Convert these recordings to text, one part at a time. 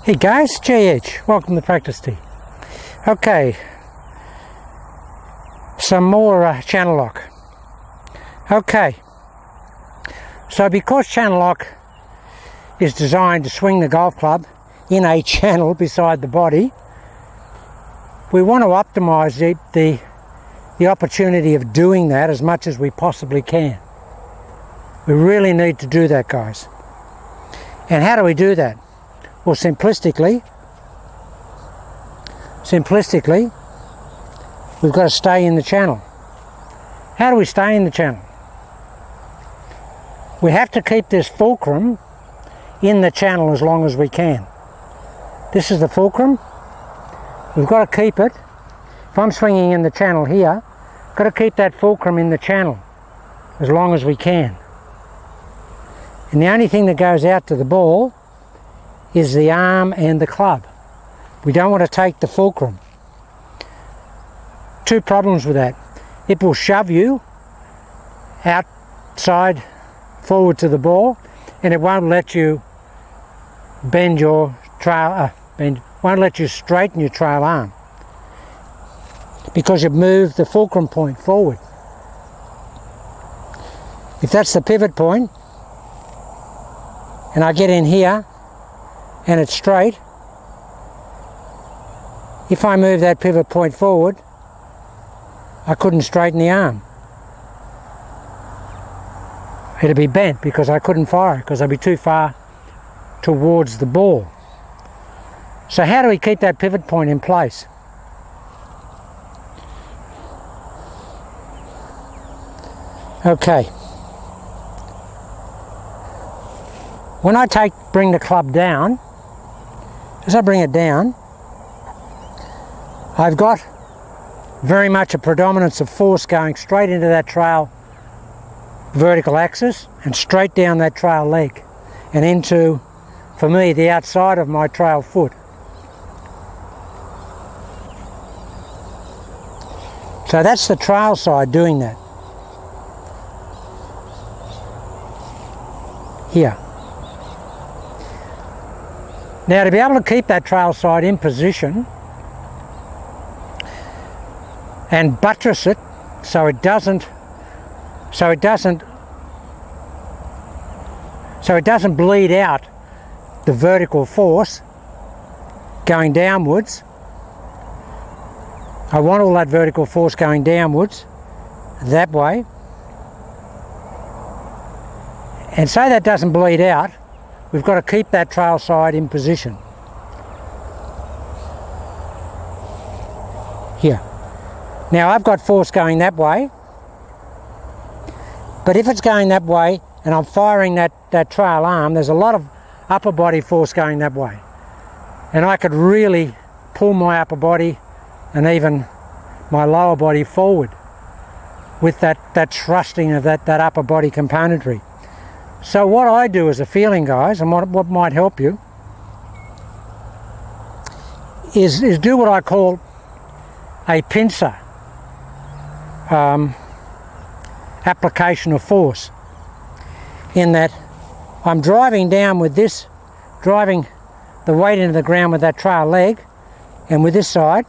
Hey guys, JH, welcome to Practice Tee. Okay, some more channel lock. Okay, so because channel lock is designed to swing the golf club in a channel beside the body, we want to optimize the opportunity of doing that as much as we possibly can. We really need to do that, guys. And how do we do that? Well, simplistically, we've got to stay in the channel. How do we stay in the channel? We have to keep this fulcrum in the channel as long as we can. This is the fulcrum. We've got to keep it. If I'm swinging in the channel here, I've got to keep that fulcrum in the channel as long as we can. And the only thing that goes out to the ball is the arm and the club. We don't want to take the fulcrum. Two problems with that. It will shove you outside forward to the ball, and it won't let you bend your trail, won't let you straighten your trail arm because you've moved the fulcrum point forward. If that's the pivot point, and I get in here and it's straight, if I move that pivot point forward, I couldn't straighten the arm. It'd be bent because I couldn't fire it because I'd be too far towards the ball. So how do we keep that pivot point in place? Okay. When I bring the club down, as I bring it down, I've got very much a predominance of force going straight into that trail vertical axis and straight down that trail leg and into, for me, the outside of my trail foot. So that's the trail side doing that. Here. Now, to be able to keep that trail side in position and buttress it so it doesn't bleed out the vertical force going downwards. I want all that vertical force going downwards that way. And so that doesn't bleed out, we've got to keep that trail side in position. Here. Now I've got force going that way, but if it's going that way and I'm firing that trail arm, there's a lot of upper body force going that way. And I could really pull my upper body and even my lower body forward with that thrusting of that upper body componentry. So what I do as a feeling, guys, and what might help you is do what I call a pincer application of force, in that I'm driving down with this, driving the weight into the ground with that trail leg and with this side,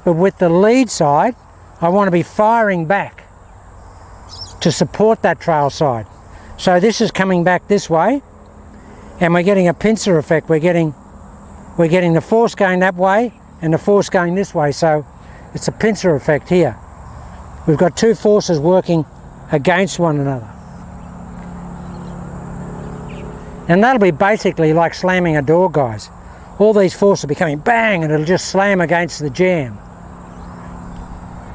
but with the lead side I want to be firing back to support that trail side. So this is coming back this way and we're getting a pincer effect. We're getting the force going that way and the force going this way, so it's a pincer effect here. We've got two forces working against one another. And that'll be basically like slamming a door, guys. All these forces will be coming bang and it'll just slam against the jam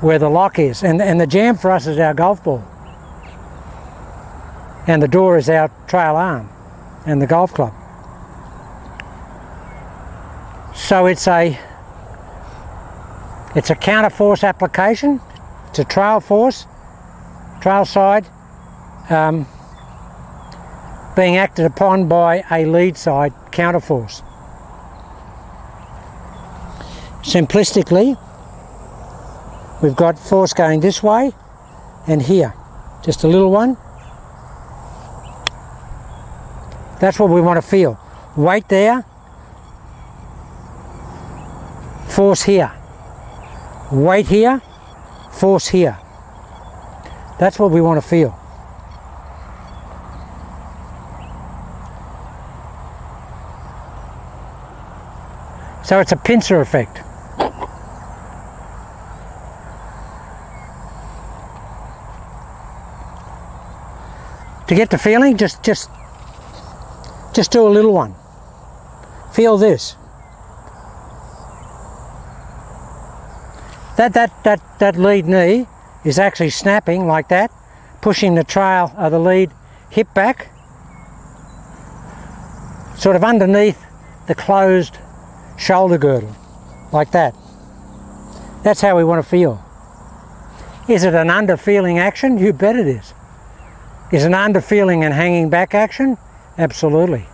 where the lock is. And the jam for us is our golf ball. And the door is our trail arm and the golf club. So it's a counter force application. It's a trail force, trail side, being acted upon by a lead side counter force. Simplistically, we've got force going this way and here, just a little one. That's what we want to feel. Weight there, force here. Weight here, force here. That's what we want to feel. So it's a pincer effect. To get the feeling, just do a little one. Feel this. That lead knee is actually snapping like that, pushing the trail of the lead hip back, sort of underneath the closed shoulder girdle, like that. That's how we want to feel. Is it an under-feeling action? You bet it is. Is an under-feeling and hanging back action? Absolutely.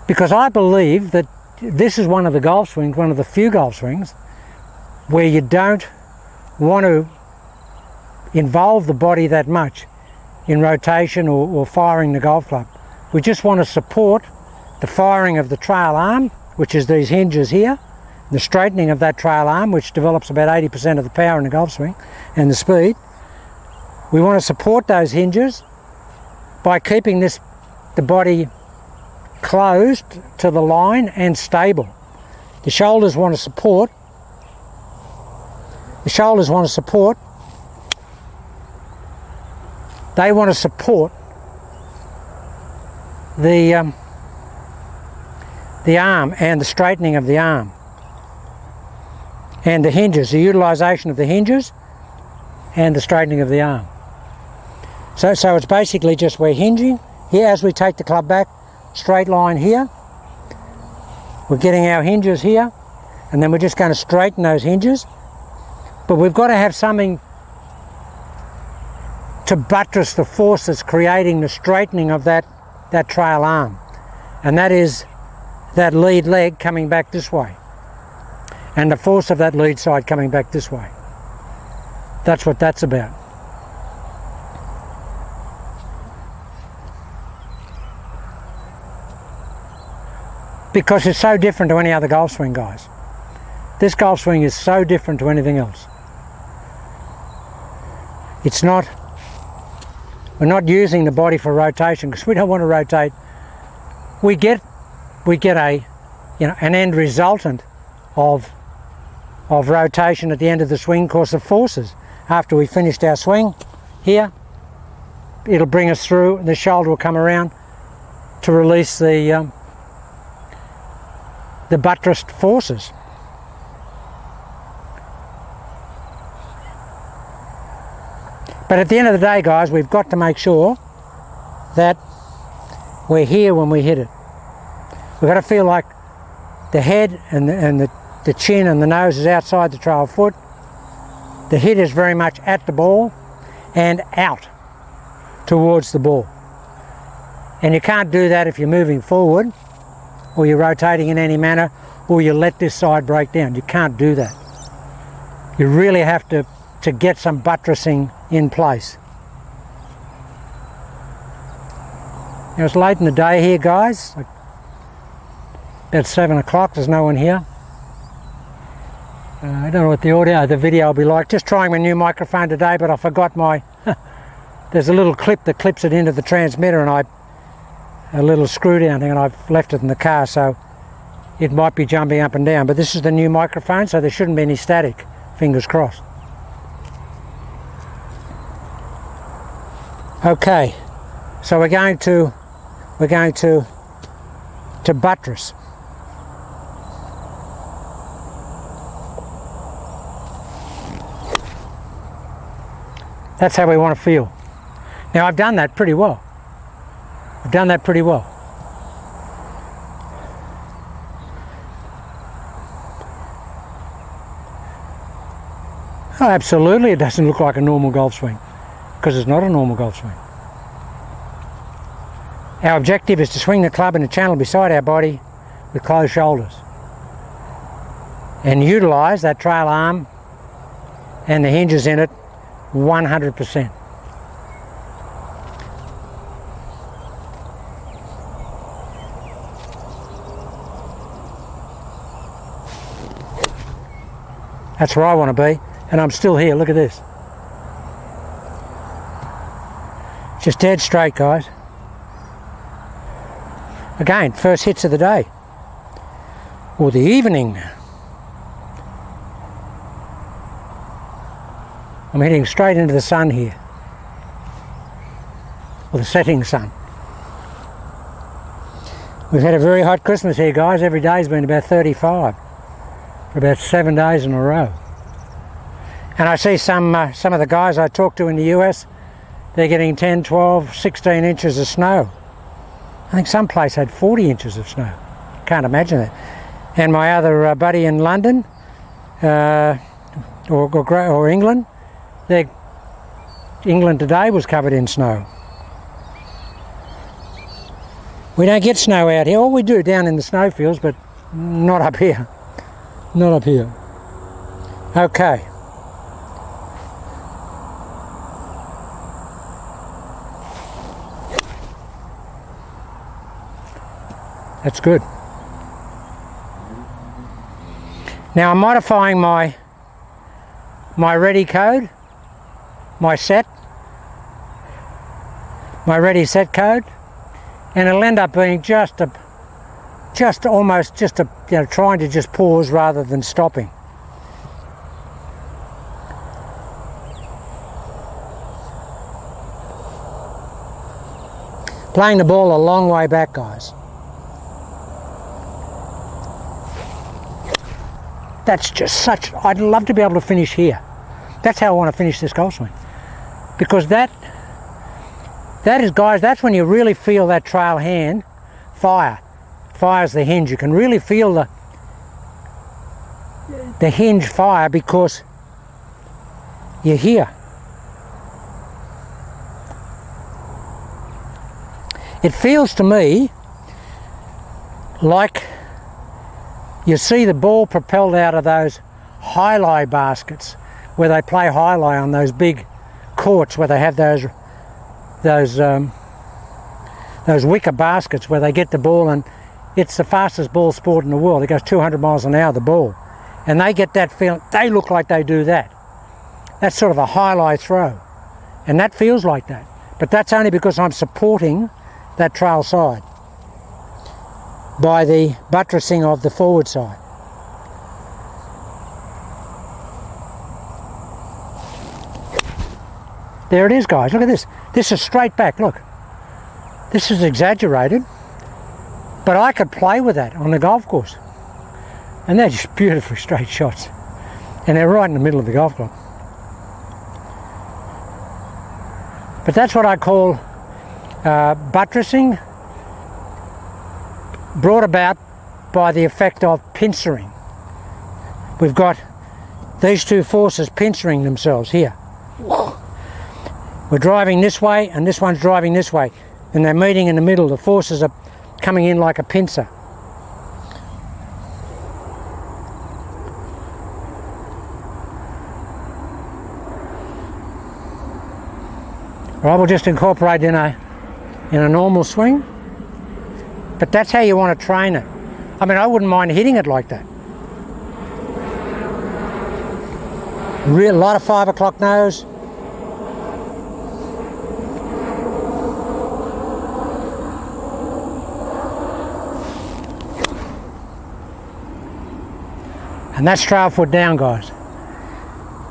Because I believe that this is one of the golf swings, one of the few golf swings, where you don't want to involve the body that much in rotation or firing the golf club. We just want to support the firing of the trail arm, which is these hinges here, the straightening of that trail arm, which develops about 80% of the power in the golf swing, and the speed. We want to support those hinges by keeping the body closed to the line and stable. The shoulders want to support. The shoulders want to support. They want to support the arm and the straightening of the arm. And the hinges, the utilisation of the hinges and the straightening of the arm. So it's basically just we're hinging here as we take the club back, straight line here. We're getting our hinges here, and then we're just going to straighten those hinges. But we've got to have something to buttress the force that's creating the straightening of that trail arm. And that is that lead leg coming back this way. And the force of that lead side coming back this way. That's what that's about. Because it's so different to any other golf swing, guys. This golf swing is so different to anything else. It's not, we're not using the body for rotation because we don't want to rotate. We get a, an end resultant of rotation at the end of the swing because of forces. After we finished our swing here, it'll bring us through, the shoulder will come around to release the buttressed forces. But at the end of the day, guys, we've got to make sure that we're here when we hit it. We've got to feel like the head and the chin and the nose is outside the trail foot. The hit is very much at the ball and out towards the ball. And you can't do that if you're moving forward or you're rotating in any manner or you let this side break down. You can't do that. You really have to get some buttressing in place. Now it's late in the day here, guys, like about 7 o'clock, there's no one here. I don't know what the video will be like. Just trying my new microphone today, but I forgot my, there's a little clip that clips it into the transmitter and a little screw down thing, and I've left it in the car, so it might be jumping up and down. But this is the new microphone, so there shouldn't be any static, fingers crossed. Okay, so we're going to buttress. That's how we want to feel. Now I've done that pretty well. I've done that pretty well. Oh, absolutely, it doesn't look like a normal golf swing because it's not a normal golf swing. Our objective is to swing the club in a channel beside our body with closed shoulders and utilise that trail arm and the hinges in it 100%. That's where I want to be, and I'm still here. Look at this. Just dead straight, guys. Again, first hits of the day. Or the evening. I'm heading straight into the sun here. Or the setting sun. We've had a very hot Christmas here, guys. Every day's been about 35 for about 7 days in a row. And I see some of the guys I talk to in the US, they're getting 10, 12, 16 inches of snow. I think some place had 40 inches of snow. Can't imagine that. And my other buddy in London, or England, England today was covered in snow. We don't get snow out here. All we do down in the snowfields, but not up here. Not up here. Okay. That's good. Now I'm modifying my ready code, my ready set code, and it'll end up being just almost trying to just pause rather than stopping. Playing the ball a long way back, guys. That's just such, I'd love to be able to finish here. That's how I want to finish this golf swing. Because that is, guys, that's when you really feel that trail hand fires the hinge. You can really feel the hinge fire because you're here. It feels to me like you see the ball propelled out of those high-lie baskets where they play high-lie on those big courts where they have those wicker baskets where they get the ball, and it's the fastest ball sport in the world. It goes 200 miles an hour, the ball. And they get that feeling, they look like they do that. That's sort of a high-lie throw. And that feels like that. But that's only because I'm supporting that trail side by the buttressing of the forward side. There it is, guys. Look at this. This is straight back. Look. This is exaggerated, but I could play with that on the golf course. And they're just beautifully straight shots. And they're right in the middle of the golf club. But that's what I call buttressing, brought about by the effect of pincering. We've got these two forces pincering themselves here. We're driving this way and this one's driving this way, and they're meeting in the middle. The forces are coming in like a pincer. Right, we'll just incorporate in a normal swing. But that's how you want to train it. I mean, I wouldn't mind hitting it like that. A lot of 5 o'clock nose. And that's trail foot down, guys.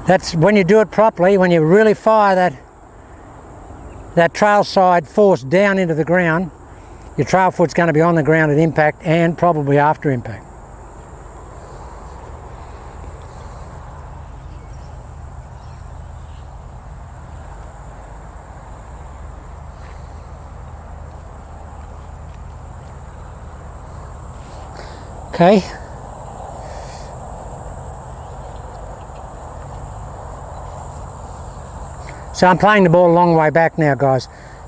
That's when you do it properly, when you really fire that trail side force down into the ground, your trail foot's going to be on the ground at impact and probably after impact. Okay. So I'm playing the ball a long way back now, guys.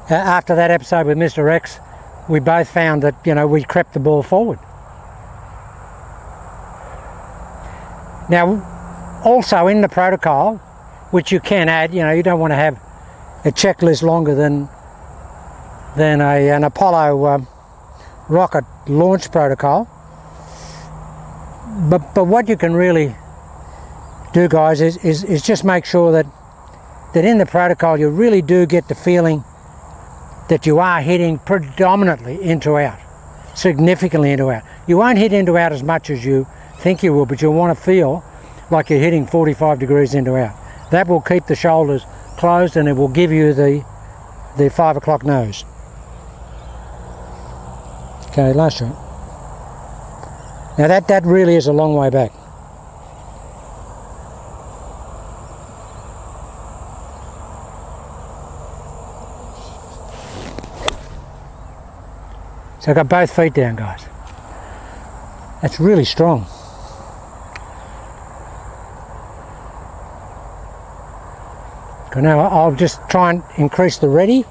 After that episode with Mr. X, we both found that, you know, we crept the ball forward. Now, also in the protocol, which you can add, you know, you don't want to have a checklist longer than an Apollo rocket launch protocol. But what you can really do, guys, is just make sure that in the protocol you really do get the feeling that you are hitting predominantly into out, significantly into out. You won't hit into out as much as you think you will, but you'll want to feel like you're hitting 45 degrees into out. That will keep the shoulders closed and it will give you the 5 o'clock nose. Okay, last shot. Now that really is a long way back. So I've got both feet down, guys. That's really strong. So now I'll just try and increase the ready.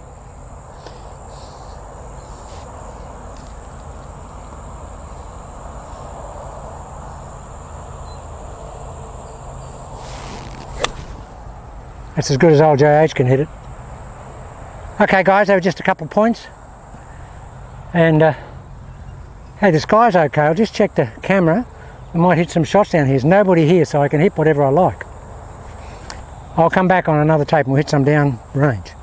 That's as good as old JH can hit it. Okay guys, they were just a couple of points. And hey, the sky's okay. I'll just check the camera. I might hit some shots down here. There's nobody here, so I can hit whatever I like. I'll come back on another tape and we'll hit some down range.